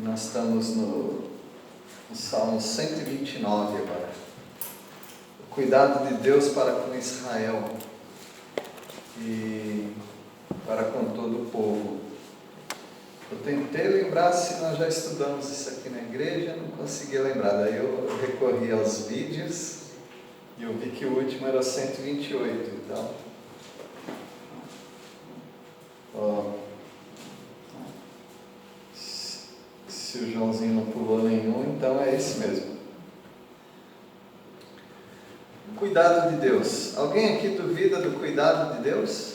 Nós estamos no Salmo 129 agora. O cuidado de Deus para com Israel e para com todo o povo. Eu tentei lembrar se nós já estudamos isso aqui na igreja, não consegui lembrar. Daí eu recorri aos vídeos e eu vi que o último era 128. Então, se o Joãozinho não pulou nenhum, então é esse mesmo. O cuidado de Deus. Alguém aqui duvida do cuidado de Deus?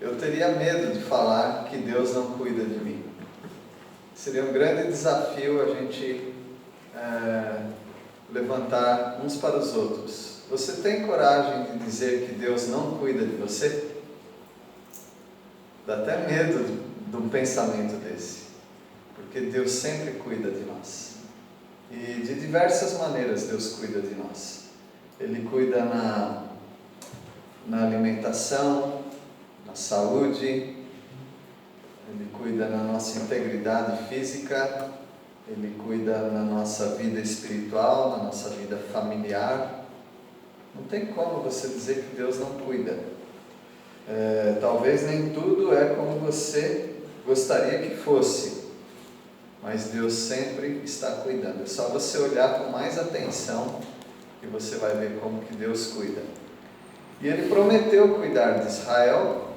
Eu teria medo de falar que Deus não cuida de mim. Seria um grande desafio a gente levantar uns para os outros. Você tem coragem de dizer que Deus não cuida de você? Dá até medo de um pensamento desse. Porque Deus sempre cuida de nós. E de diversas maneiras Deus cuida de nós. Ele cuida na alimentação, na saúde, Ele cuida na nossa integridade física, Ele cuida na nossa vida espiritual, na nossa vida familiar. Não tem como você dizer que Deus não cuida. Talvez nem tudo é como você gostaria que fosse, mas Deus sempre está cuidando. É só você olhar com mais atenção que você vai ver como que Deus cuida. E Ele prometeu cuidar de Israel,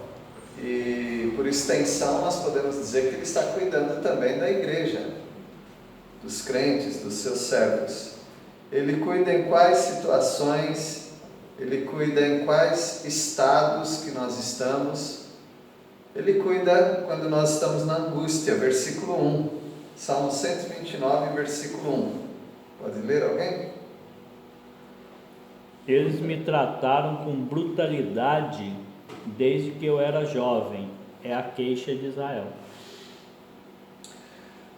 e por extensão nós podemos dizer que Ele está cuidando também da igreja, dos crentes, dos seus servos. Ele cuida em quais situações, Ele cuida em quais estados que nós estamos. Ele cuida quando nós estamos na angústia, versículo 1, Salmo 129, versículo 1. Pode ler alguém? Eles me trataram com brutalidade desde que eu era jovem. É a queixa de Israel.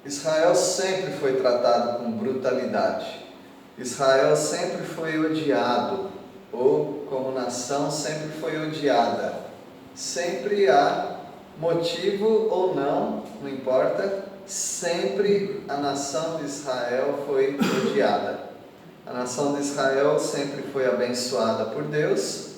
Israel sempre foi tratado com brutalidade. Israel sempre foi odiado, ou como nação sempre foi odiada. Sempre há motivo ou não importa, sempre a nação de Israel foi odiada. A nação de Israel sempre foi abençoada por Deus,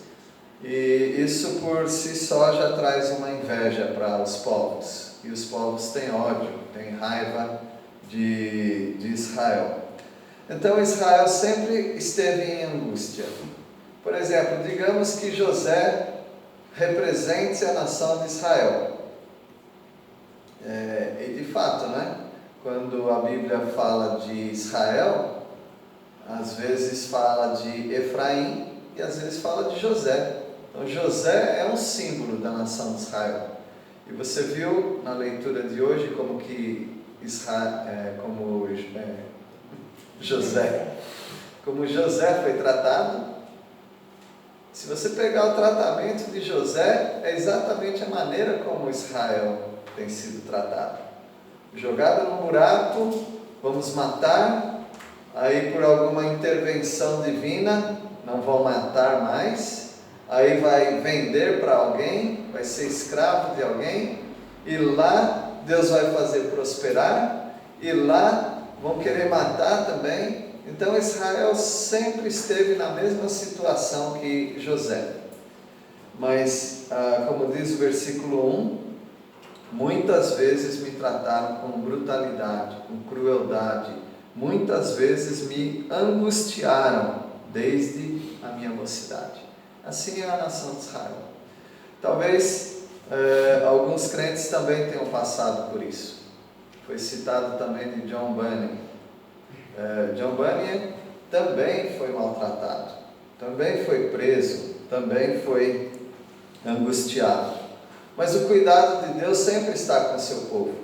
e isso por si só já traz uma inveja para os povos. E os povos têm ódio, têm raiva de Israel. Então Israel sempre esteve em angústia. Por exemplo, digamos que José represente a nação de Israel. E de fato, quando a Bíblia fala de Israel, às vezes fala de Efraim e às vezes fala de José. Então José é um símbolo da nação de Israel. E você viu na leitura de hoje como que José foi tratado. Se você pegar o tratamento de José, é exatamente a maneira como Israel tem sido tratado. Jogado no buraco, vamos matar. Aí por alguma intervenção divina, não vão matar mais. Aí vai vender para alguém, vai ser escravo de alguém. E lá Deus vai fazer prosperar. E lá vão querer matar também. Então Israel sempre esteve na mesma situação que José. Mas, como diz o versículo 1, muitas vezes me trataram com brutalidade, com crueldade. Muitas vezes me angustiaram desde a minha mocidade. Assim é a nação de Israel. Talvez alguns crentes também tenham passado por isso. Foi citado também de John Bunyan. John Bunyan também foi maltratado, também foi preso, também foi angustiado. Mas o cuidado de Deus sempre está com o seu povo.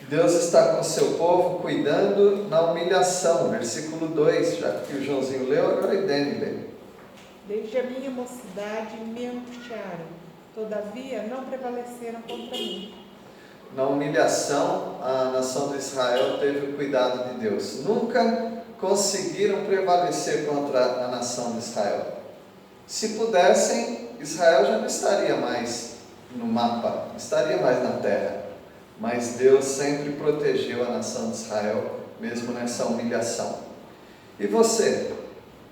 Deus está com o seu povo cuidando na humilhação, versículo 2, já que o Joãozinho leu, agora a Idene lê. Desde a minha mocidade me angustiaram, todavia não prevaleceram contra mim. Na humilhação, a nação de Israel teve o cuidado de Deus. Nunca conseguiram prevalecer contra a nação de Israel. Se pudessem, Israel já não estaria mais no mapa, não estaria mais na terra. mas Deus sempre protegeu a nação de Israel, mesmo nessa humilhação. E você?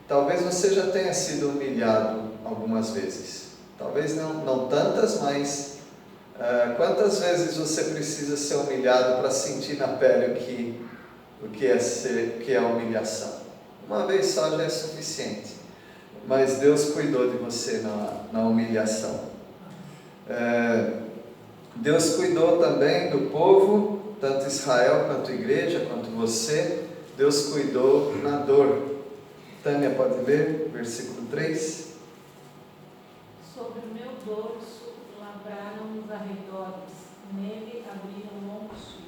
Talvez você já tenha sido humilhado algumas vezes. Talvez não tantas, mas quantas vezes você precisa ser humilhado para sentir na pele o que é humilhação? Uma vez só já é suficiente. Mas Deus cuidou de você na humilhação. Deus cuidou também do povo, tanto Israel quanto a igreja, quanto você. Deus cuidou na dor. Tânia, pode ler, versículo 3. Sobre o meu dorso lavraram os arredores, nele abriram longos sulcos.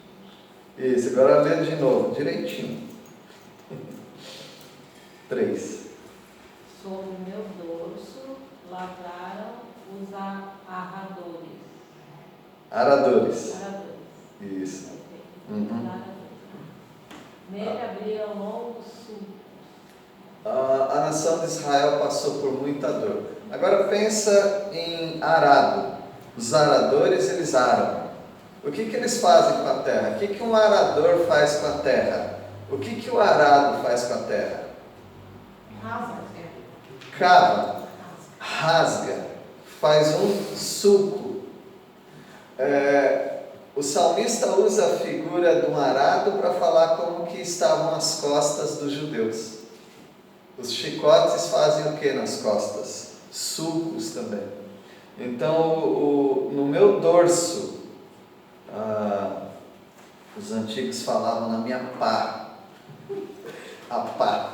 Isso, agora lê de novo, direitinho. 3. Sobre o meu dorso lavraram os aradores. Aradores. Aradores. Isso. Aradores. Nele abriram longos sulcos. A nação de Israel passou por muita dor. Agora pensa em arado. Os aradores, eles aram. O que eles fazem com a terra? O que um arador faz com a terra? O que o arado faz com a terra? Cava, rasga, faz um sulco. O salmista usa a figura de um arado para falar como que estavam as costas dos judeus. Os chicotes fazem o que nas costas? Sulcos também. Então, no meu dorso, os antigos falavam na minha pá, a pá,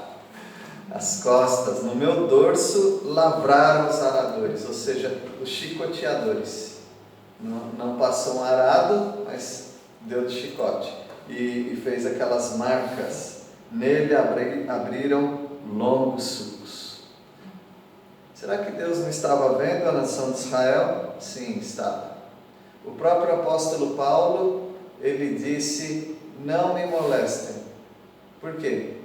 as costas, no meu dorso lavraram os aradores, ou seja, os chicoteadores. Não passou um arado, mas deu de chicote e fez aquelas marcas. Nele abriram longos sulcos. Será que Deus não estava vendo a nação de Israel? Sim, estava. O próprio apóstolo Paulo, ele disse: não me molestem. Por quê?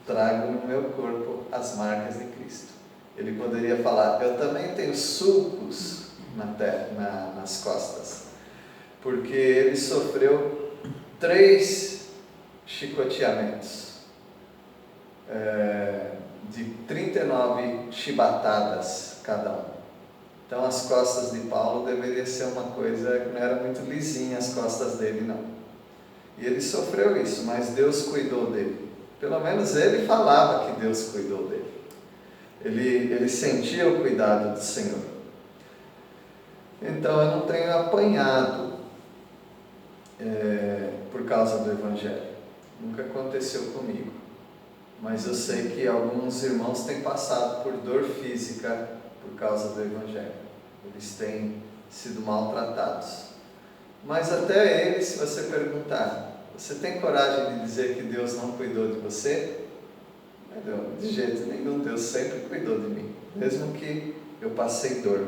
Trago no meu corpo as marcas de Cristo. Ele poderia falar: eu também tenho sulcos nas costas, porque ele sofreu 3 chicoteamentos, de 39 chibatadas cada um. Então as costas de Paulo deveria ser uma coisa que não era muito lisinha, as costas dele não. E ele sofreu isso, mas Deus cuidou dele. Pelo menos ele falava que Deus cuidou dele. Ele sentia o cuidado do Senhor. Então eu não tenho apanhado por causa do Evangelho. Nunca aconteceu comigo. Mas eu sei que alguns irmãos têm passado por dor física por causa do Evangelho. Eles têm sido maltratados. Mas até eles, se você perguntar: você tem coragem de dizer que Deus não cuidou de você? Não, de jeito nenhum. Deus sempre cuidou de mim, mesmo que eu passei dor.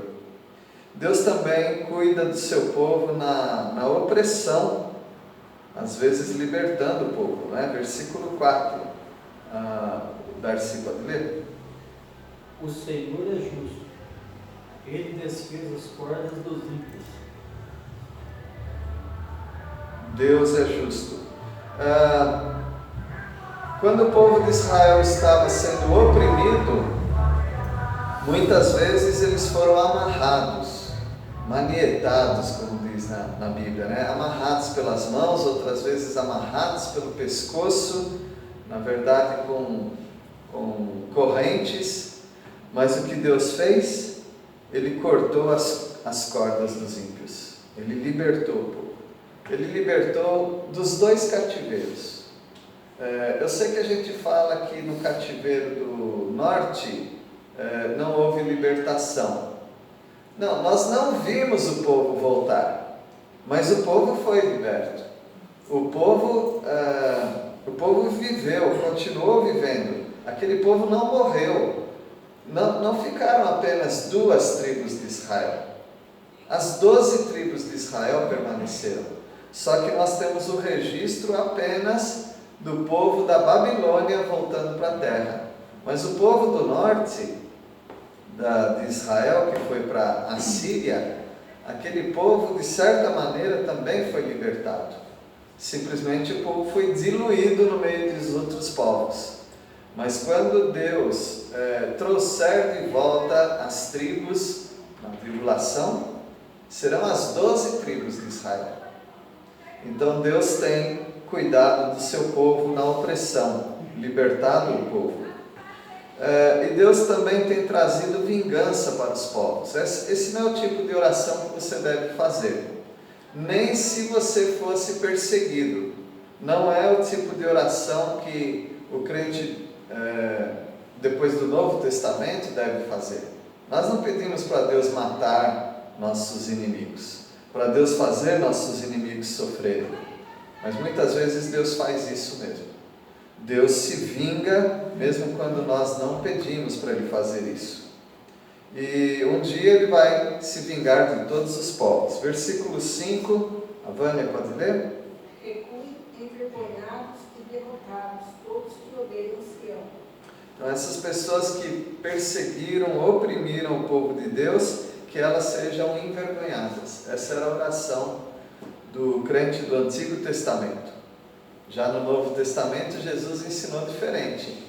Deus também cuida do seu povo na opressão, às vezes libertando o povo, não é? Versículo 4. Darcy, pode ler? O Senhor é justo, Ele desfez as cordas dos ímpios. Deus é justo. Quando o povo de Israel estava sendo oprimido, muitas vezes eles foram amarrados, manietados, como diz na Bíblia, né? Amarrados pelas mãos, outras vezes amarrados pelo pescoço, na verdade com correntes. Mas o que Deus fez? Ele cortou as cordas dos ímpios. Ele libertou o povo. Ele libertou dos 2 cativeiros. Eu sei que a gente fala que no cativeiro do norte não houve libertação. Não, nós não vimos o povo voltar, mas o povo foi liberto. O povo viveu, continuou vivendo. Aquele povo não morreu. Não ficaram apenas 2 tribos de Israel. As 12 tribos de Israel permaneceram. Só que nós temos o registro apenas do povo da Babilônia voltando para a terra. Mas o povo do norte de Israel, que foi para a Síria, aquele povo, de certa maneira, também foi libertado. Simplesmente o povo foi diluído no meio dos outros povos. Mas quando Deus trouxer de volta as tribos na tribulação, serão as 12 tribos de Israel. Então Deus tem cuidado do seu povo na opressão, libertado o povo. E Deus também tem trazido vingança para os povos. Esse não é o tipo de oração que você deve fazer. Nem se você fosse perseguido. Não é o tipo de oração que o crente, depois do Novo Testamento, deve fazer. Nós não pedimos para Deus matar nossos inimigos, para Deus fazer nossos inimigos sofrerem. Mas muitas vezes Deus faz isso mesmo. Deus se vinga mesmo quando nós não pedimos para Ele fazer isso. E um dia Ele vai se vingar de todos os povos. Versículo 5, a Vânia pode ler? Recuem envergonhados e derrotados, todos que odeiam Sião. Então essas pessoas que perseguiram, oprimiram o povo de Deus, que elas sejam envergonhadas. Essa era a oração do crente do Antigo Testamento. Já no Novo Testamento, Jesus ensinou diferente.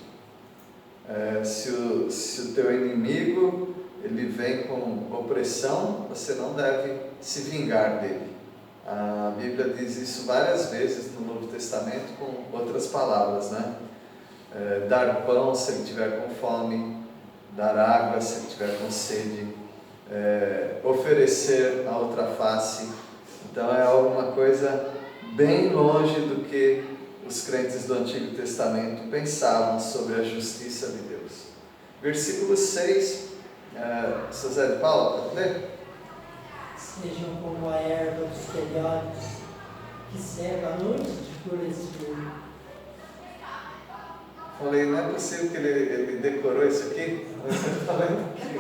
Se o teu inimigo ele vem com opressão, você não deve se vingar dele. A Bíblia diz isso várias vezes no Novo Testamento com outras palavras, né? Dar pão se ele estiver com fome, dar água se ele estiver com sede, oferecer a outra face. Então é alguma coisa bem longe do que os crentes do Antigo Testamento pensavam sobre a justiça de Deus. Versículo 6, José de Paula, pode ler? Sejam como a erva dos telhados, que seca antes de florescer. Falei, não é possível que ele decorou isso aqui? Mas eu estou falando aqui.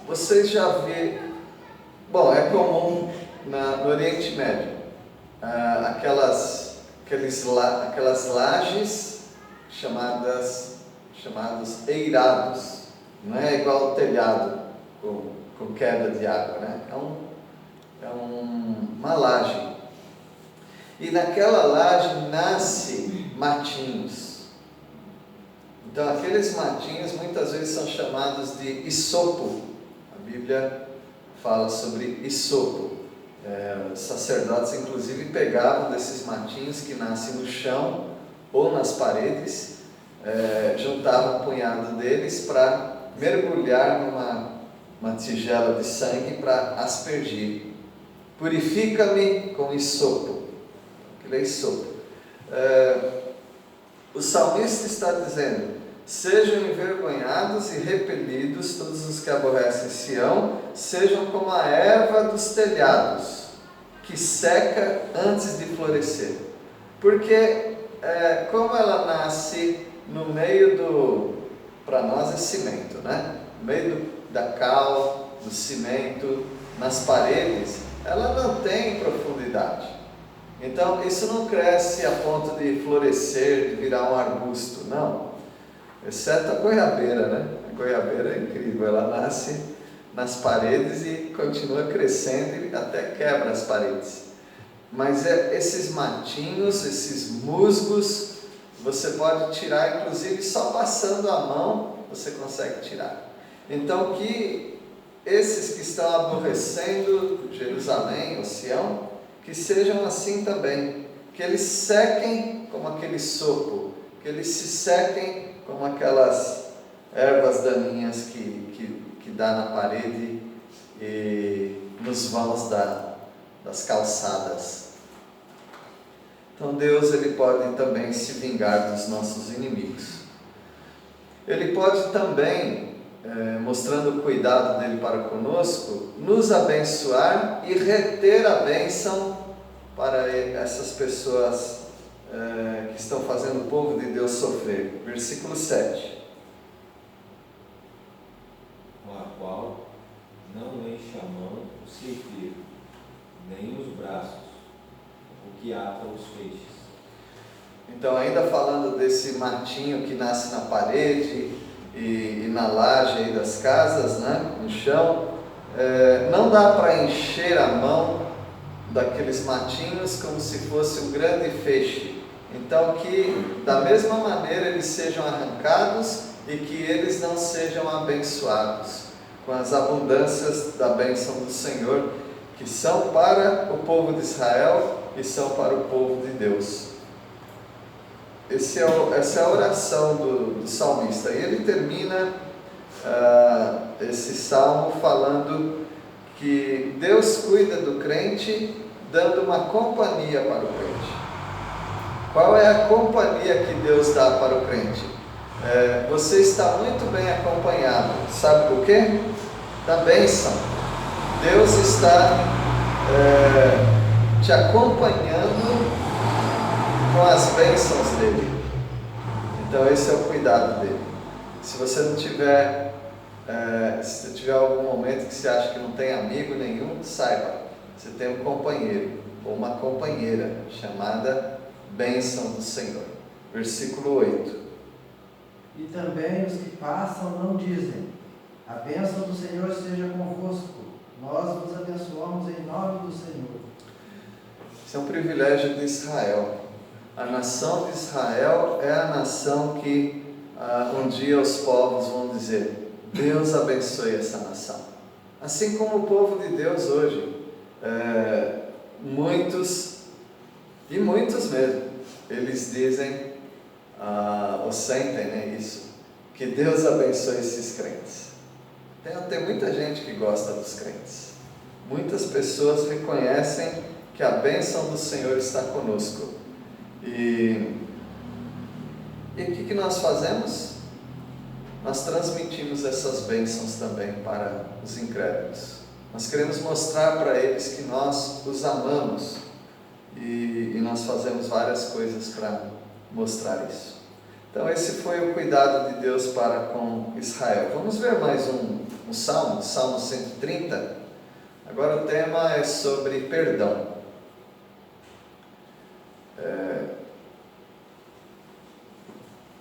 Vocês já viram... Bom, é comum no Oriente Médio aquelas lajes chamados eirados. Não é igual ao telhado com queda de água, né? É uma laje. E naquela laje nasce matinhos. Então aqueles matinhos muitas vezes são chamados de isopo. A Bíblia fala sobre isopo. Os sacerdotes inclusive pegavam desses matinhos que nascem no chão ou nas paredes, juntavam um punhado deles para mergulhar numa tigela de sangue para aspergir. Purifica-me com isopo. Aquilo é isopo. O salmista está dizendo: sejam envergonhados e repelidos todos os que aborrecem Sião, sejam como a erva dos telhados, que seca antes de florescer. Porque como ela nasce no meio para nós é cimento, né? No meio da cal, do cimento, nas paredes, ela não tem profundidade. Então isso não cresce a ponto de florescer, de virar um arbusto, não. Exceto a goiabeira, né? A goiabeira é incrível, ela nasce nas paredes e continua crescendo e até quebra as paredes. Mas esses matinhos, esses musgos, você pode tirar, inclusive só passando a mão você consegue tirar. Então que esses que estão aborrecendo Jerusalém ou Sião, que sejam assim também, que eles sequem como aquele sopo, que eles se sequem como aquelas ervas daninhas que dá na parede e nos vãos das calçadas. Então Deus ele pode também se vingar dos nossos inimigos. Ele pode também, mostrando o cuidado dele para conosco, nos abençoar e reter a bênção para essas pessoas que estão fazendo o povo de Deus sofrer. Versículo 7. Com a qual não enche a mão o ceifeiro, nem os braços, o que ata os feixes. Então, ainda falando desse matinho que nasce na parede e na laje aí das casas, né, no chão, não dá para encher a mão daqueles matinhos como se fosse um grande feixe. Então, que da mesma maneira eles sejam arrancados e que eles não sejam abençoados com as abundâncias da bênção do Senhor, que são para o povo de Israel e são para o povo de Deus. Essa é a oração do salmista. E ele termina esse salmo falando que Deus cuida do crente, dando uma companhia para o crente. Qual é a companhia que Deus dá para o crente? Você está muito bem acompanhado. Sabe por quê? Da bênção. Deus está te acompanhando com as bênçãos dele. Então esse é o cuidado dele. Se você não tiver, se você tiver algum momento que você acha que não tem amigo nenhum, saiba, você tem um companheiro ou uma companheira chamada bênção do Senhor. Versículo 8. E também os que passam não dizem: a bênção do Senhor seja convosco, nós vos abençoamos em nome do Senhor. Isso é um privilégio de Israel. A nação de Israel é a nação que um dia os povos vão dizer: Deus abençoe essa nação. Assim como o povo de Deus hoje, muitos mesmo, eles dizem ou sentem, né, isso, que Deus abençoe esses crentes. Tem muita gente que gosta dos crentes. Muitas pessoas reconhecem que a bênção do Senhor está conosco. E o que nós fazemos? Nós transmitimos essas bênçãos também para os incrédulos. Nós queremos mostrar para eles que nós os amamos e nós fazemos várias coisas para mostrar isso. Então esse foi o cuidado de Deus para com Israel. Vamos ver mais um salmo, Salmo 130. Agora o tema é sobre perdão.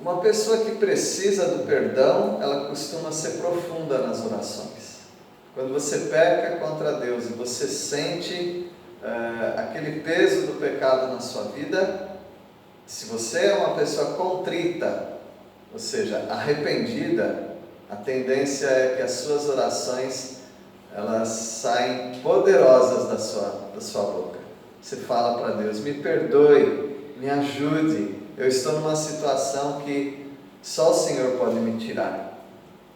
Uma pessoa que precisa do perdão, ela costuma ser profunda nas orações. Quando você peca contra Deus e você sente aquele peso do pecado na sua vida, se você é uma pessoa contrita, ou seja, arrependida, a tendência é que as suas orações elas saem poderosas da sua boca. Você fala para Deus: me perdoe, me ajude, eu estou numa situação que só o Senhor pode me tirar,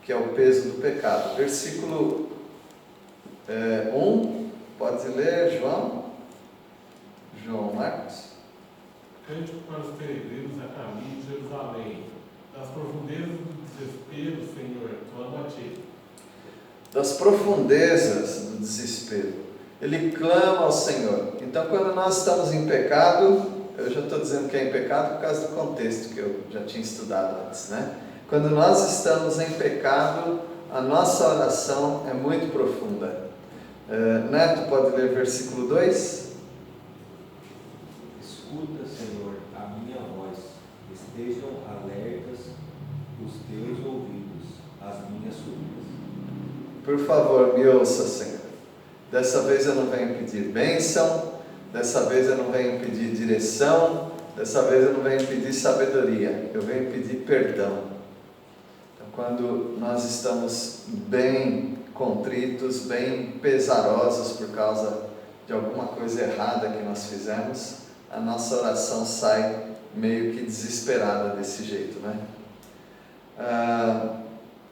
que é o peso do pecado. Versículo 1, pode ler, João Marcos. Cântico para os peregrinos a caminho de Jerusalém. Das profundezas do desespero, Senhor, clamo a Ti. Das profundezas do desespero, ele clama ao Senhor. Então, quando nós estamos em pecado, eu já estou dizendo que é em pecado por causa do contexto que eu já tinha estudado antes, né? Quando nós estamos em pecado, a nossa oração é muito profunda. Neto, pode ler versículo 2? Escuta, Senhor, a minha voz, estejam alertas os teus ouvidos, as minhas súplicas. Por favor, me ouça, Senhor. Dessa vez eu não venho pedir bênção, dessa vez eu não venho pedir direção, dessa vez eu não venho pedir sabedoria, eu venho pedir perdão. Então, quando nós estamos bem contritos, bem pesarosos por causa de alguma coisa errada que nós fizemos, a nossa oração sai meio que desesperada desse jeito, né?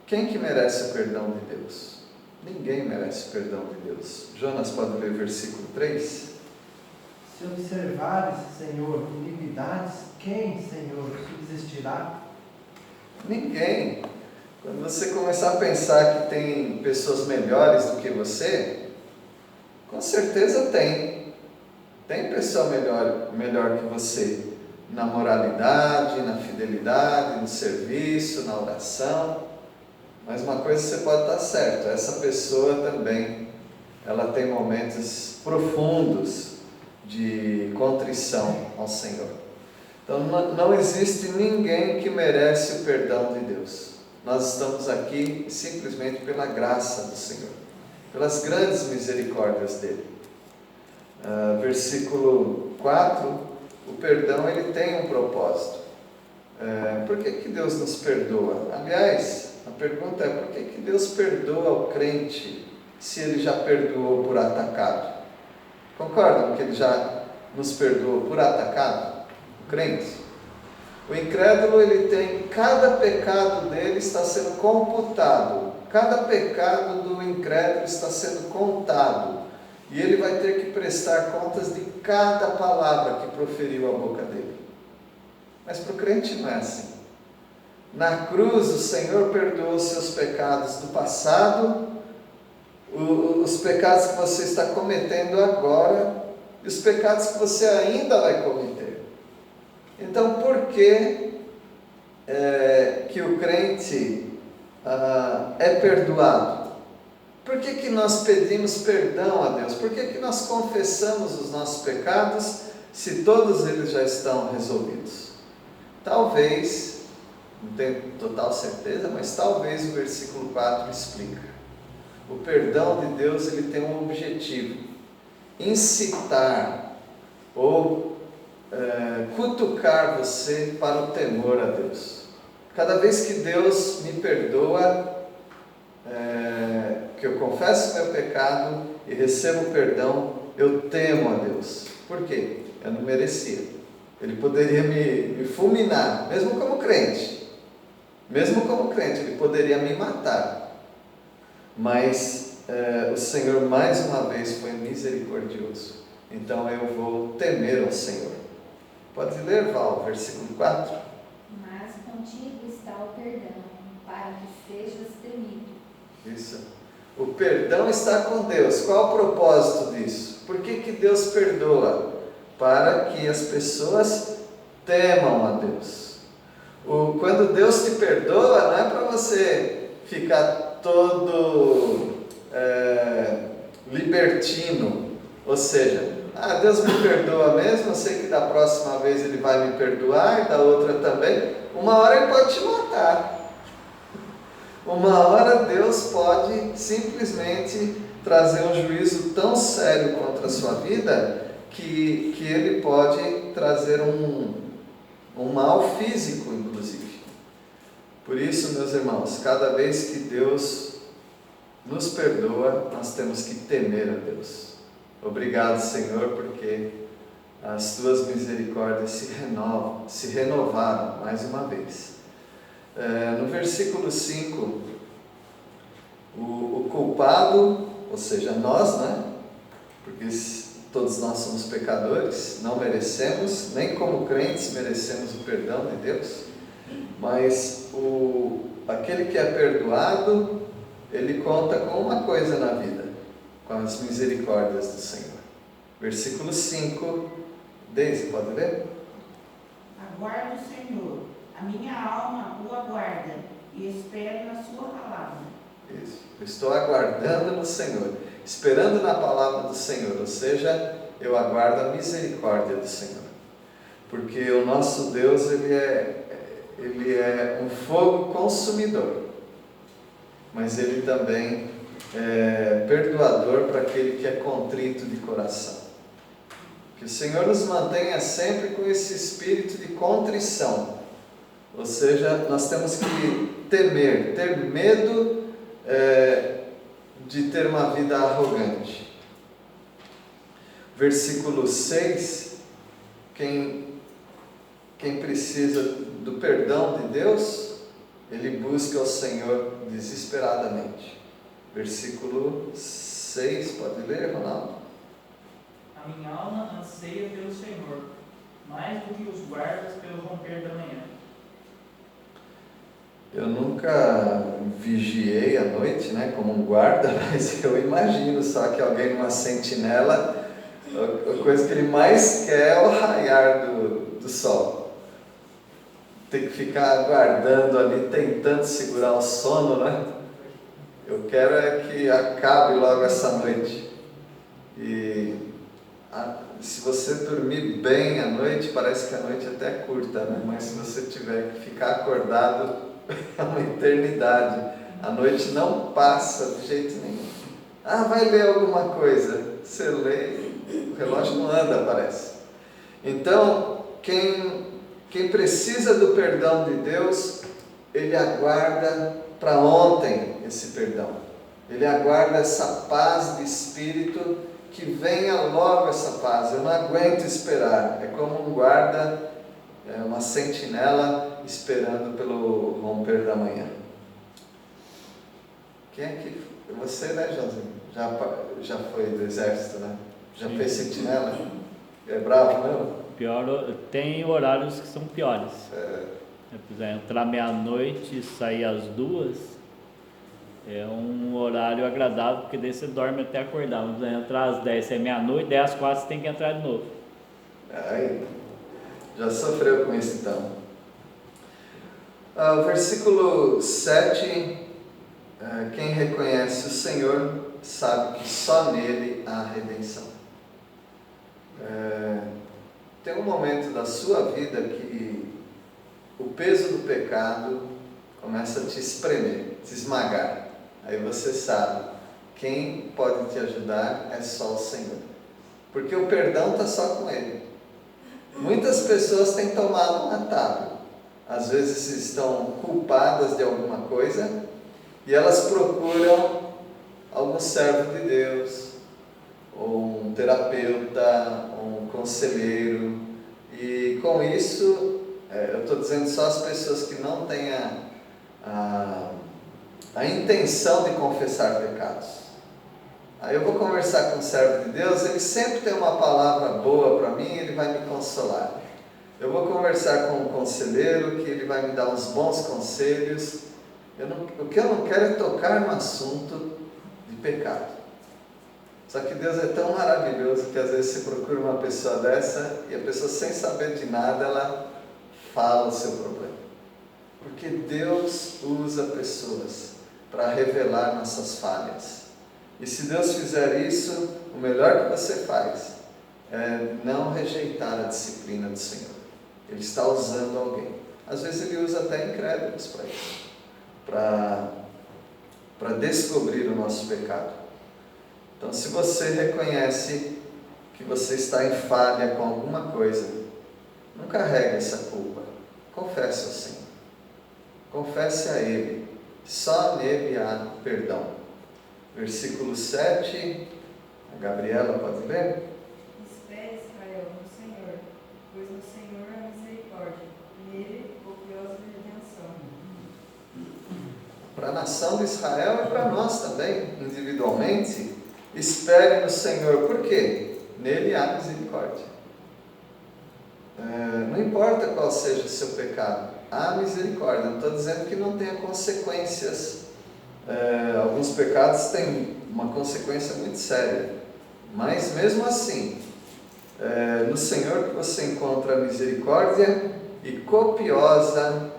Quem que merece o perdão de Deus? Ninguém merece o perdão de Deus. Jonas, pode ler versículo 3? Se observares, Senhor, iniquidades, quem, Senhor, subsistirá? Ninguém. Quando você começar a pensar que tem pessoas melhores do que você, com certeza tem. Tem pessoa melhor que você na moralidade, na fidelidade, no serviço, na oração. Mas uma coisa você pode estar certo, essa pessoa também, ela tem momentos profundos de contrição ao Senhor. Então não existe ninguém que merece o perdão de Deus. Nós estamos aqui simplesmente pela graça do Senhor, pelas grandes misericórdias dele. Versículo 4, o perdão ele tem um propósito. Por que Deus nos perdoa? Aliás, a pergunta é: por que Deus perdoa o crente se ele já perdoou por atacado? Concordam que ele já nos perdoou por atacado? O crente? O incrédulo, ele tem, cada pecado dele está sendo computado, cada pecado do incrédulo está sendo contado, e ele vai ter que prestar contas de cada palavra que proferiu a boca dele. Mas para o crente não é assim. Na cruz o Senhor perdoou os seus pecados do passado, os pecados que você está cometendo agora e os pecados que você ainda vai cometer. Então, por que o crente é perdoado? Por que nós pedimos perdão a Deus? Por que nós confessamos os nossos pecados se todos eles já estão resolvidos? Talvez, não tenho total certeza, mas talvez o versículo 4 explica. O perdão de Deus ele tem um objetivo: incitar ou cutucar você para o temor a Deus. Cada vez que Deus me perdoa, que eu confesso meu pecado e recebo perdão, eu temo a Deus. Por quê? Eu não merecia. Ele poderia me fulminar, mesmo como crente. Mesmo como crente, ele poderia me matar. Mas o Senhor mais uma vez foi misericordioso. Então eu vou temer ao Senhor. Pode ler, Val, versículo 4. Mas contigo está o perdão, para que sejas temido. Isso. O perdão está com Deus. Qual o propósito disso? Por que Deus perdoa? Para que as pessoas temam a Deus. Quando Deus te perdoa, não é para você ficar todo libertino. Ou seja, Deus me perdoa mesmo, eu sei que da próxima vez Ele vai me perdoar e da outra também. Uma hora Ele pode te matar. Uma hora Deus pode simplesmente trazer um juízo tão sério contra a sua vida que Ele pode trazer um mal físico, inclusive. Por isso, meus irmãos, cada vez que Deus nos perdoa, nós temos que temer a Deus. Obrigado, Senhor, porque as Tuas misericórdias se renovaram mais uma vez. No versículo 5, o culpado, ou seja, nós, né? Porque todos nós somos pecadores, não merecemos, nem como crentes merecemos o perdão de Deus, mas aquele que é perdoado, ele conta com uma coisa na vida, com as misericórdias do Senhor. Versículo 5, Deise, pode ler? Aguardo o Senhor, a minha alma o aguarda e espero na sua palavra. Isso, eu estou aguardando no Senhor, esperando na palavra do Senhor, ou seja, eu aguardo a misericórdia do Senhor, porque o nosso Deus, ele é um fogo consumidor, mas Ele também é perdoador para aquele que é contrito de coração. Que o Senhor nos mantenha sempre com esse espírito de contrição, ou seja, nós temos que temer, ter medo de ter uma vida arrogante. Versículo 6, quem precisa do perdão de Deus, ele busca o Senhor desesperadamente. Versículo 6, pode ler, Ronaldo? A minha alma anseia pelo Senhor, mais do que os guardas pelo romper da manhã. Eu nunca vigiei à noite, né, como um guarda, mas eu imagino só que alguém numa sentinela, a coisa que ele mais quer é o raiar do sol. Tem que ficar aguardando ali, tentando segurar o sono, né? Eu quero é que acabe logo essa noite. E se você dormir bem à noite, parece que a noite até é curta, né? Mas se você tiver que ficar acordado, é uma eternidade. A noite não passa de jeito nenhum. Ah, vai ler alguma coisa. Você lê, o relógio não anda, parece. Então, quem precisa do perdão de Deus, ele aguarda para ontem esse perdão. Ele aguarda essa paz de espírito, que venha logo essa paz. Eu não aguento esperar. É como um guarda, uma sentinela esperando pelo romper da manhã. Quem é que... Você, né, Joãozinho? Já foi do exército, né? Já fez sentinela? É bravo, não? Pior, tem horários que são piores. Se quiser entrar meia-noite e sair às 2, é um horário agradável, porque daí você dorme até acordar. Vamos entrar às 10, se é meia-noite, 10 às 4 você tem que entrar de novo. Aí, já sofreu com isso então. Versículo 7, quem reconhece o Senhor sabe que só nele há redenção. Tem um momento da sua vida que o peso do pecado começa a te espremer, te esmagar. Aí você sabe, quem pode te ajudar é só o Senhor. Porque o perdão está só com Ele. Muitas pessoas têm tomado um atalho. Às vezes estão culpadas de alguma coisa e elas procuram algum servo de Deus, ou um terapeuta, ou um conselheiro. E com isso, eu estou dizendo só as pessoas que não têm a intenção de confessar pecados. Aí eu vou conversar com o servo de Deus, ele sempre tem uma palavra boa para mim, ele vai me consolar. Eu vou conversar com um conselheiro, que ele vai me dar uns bons conselhos. O que eu não quero é tocar no assunto de pecado. Só que Deus é tão maravilhoso que às vezes você procura uma pessoa dessa e a pessoa, sem saber de nada, ela fala o seu problema. Porque Deus usa pessoas para revelar nossas falhas. E se Deus fizer isso, o melhor que você faz é não rejeitar a disciplina do Senhor. Ele está usando alguém. Às vezes Ele usa até incrédulos para isso, para descobrir o nosso pecado. Então, se você reconhece que você está em falha com alguma coisa, não carregue essa culpa. Confesse ao Senhor. Confesse a Ele. Só nele há perdão. Versículo 7. A Gabriela pode ler? Espere, Israel, no Senhor, pois no Senhor há misericórdia, nele copiosa redenção. Para a nação de Israel e para nós também, individualmente, espere no Senhor. Por quê? Nele há misericórdia. Não importa qual seja o seu pecado, há misericórdia. Não estou dizendo que não tenha consequências. Alguns pecados têm uma consequência muito séria, mas mesmo assim, no Senhor que você encontra misericórdia e copiosa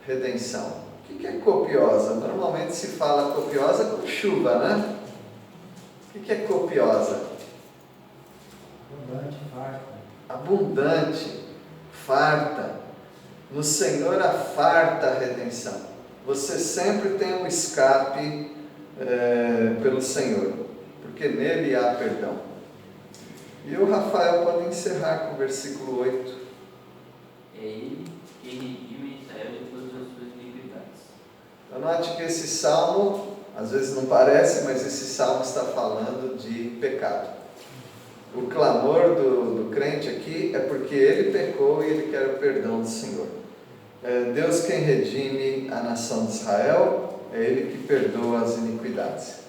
redenção. O que é copiosa? Normalmente se fala copiosa com chuva, né? O que é copiosa? Abundante, farta. Abundante, farta. No Senhor há farta redenção. Você sempre tem um escape pelo Senhor, porque nele há perdão. E o Rafael pode encerrar com o versículo 8. É ele que redime Israel de todas as suas iniquidades. Então, note que esse salmo, às vezes não parece, mas esse salmo está falando de pecado. O clamor do crente aqui é porque ele pecou e ele quer o perdão do Senhor. É Deus quem redime a nação de Israel, é Ele que perdoa as iniquidades.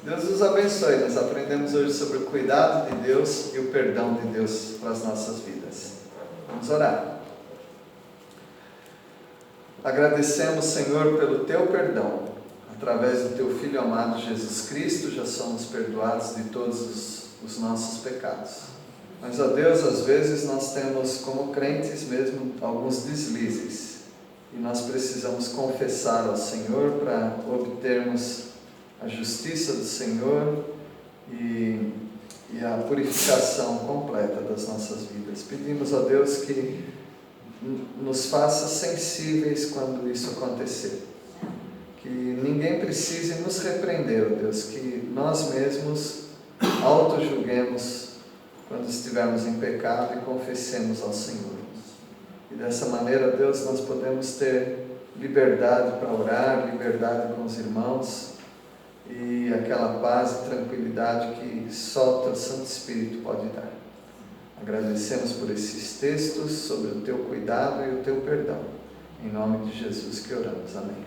Deus nos abençoe. Nós aprendemos hoje sobre o cuidado de Deus e o perdão de Deus para as nossas vidas. Vamos orar. Agradecemos, Senhor, pelo Teu perdão. Através do Teu Filho amado Jesus Cristo, já somos perdoados de todos os nossos pecados. Mas, ó Deus, às vezes nós temos, como crentes mesmo, alguns deslizes. E nós precisamos confessar ao Senhor para obtermos a justiça do Senhor e e a purificação completa das nossas vidas. Pedimos, ó Deus, que nos faça sensíveis quando isso acontecer. Que ninguém precise nos repreender, ó Deus, que nós mesmos auto-julguemos quando estivermos em pecado e confessemos ao Senhor. E dessa maneira, Deus, nós podemos ter liberdade para orar, liberdade com os irmãos e aquela paz e tranquilidade que só o Teu Santo Espírito pode dar. Agradecemos por esses textos sobre o Teu cuidado e o Teu perdão. Em nome de Jesus que oramos. Amém.